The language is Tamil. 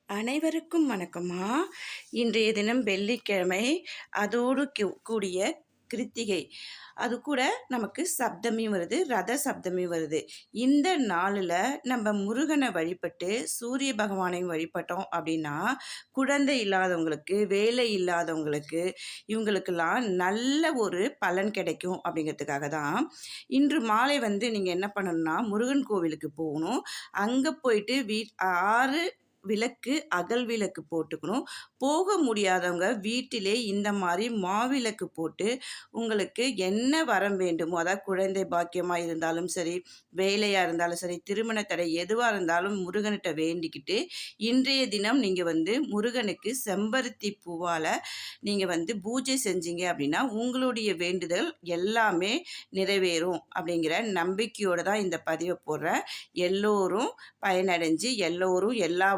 அனைவருக்கும் வணக்கம்மா. இன்றைய தினம் வெள்ளிக்கிழமை. அதோடு கூடிய கிருத்திகை. அது கூட நமக்கு சப்தமி வருது, ரத சப்தமி வருது. இந்த நாளில் நம்ம முருகனை வழிபட்டு சூரிய பகவானையும் வழிபட்டோம் அப்படின்னா, குழந்தை இல்லாதவங்களுக்கு, வேலை இல்லாதவங்களுக்கு, இவங்களுக்கெல்லாம் நல்ல ஒரு பலன் கிடைக்கும் அப்படிங்கிறதுக்காக தான் இன்று மாலை நீங்கள் என்ன பண்ணணும்னா, முருகன் கோவிலுக்கு போகணும். அங்கே போயிட்டு 6 விளக்கு, அகல் விளக்கு போட்டுக்கணும். போக முடியாதவங்க வீட்டிலே இந்த மாதிரி மாவிளக்கு போட்டு உங்களுக்கு என்ன வரம் வேண்டுமோ, அதாவது குழந்தை பாக்கியமாக இருந்தாலும் சரி, வேலையாக இருந்தாலும் சரி, திருமண தடை எதுவாக இருந்தாலும் முருகன்கிட்ட வேண்டிக்கிட்டு இன்றைய தினம் நீங்கள் முருகனுக்கு செம்பருத்தி பூவால் நீங்கள் பூஜை செஞ்சீங்க அப்படின்னா உங்களுடைய வேண்டுதல் எல்லாமே நிறைவேறும் அப்படிங்கிற நம்பிக்கையோடு தான் இந்த பதிவை போடுறேன். எல்லோரும் பயனடைஞ்சு எல்லோரும் எல்லா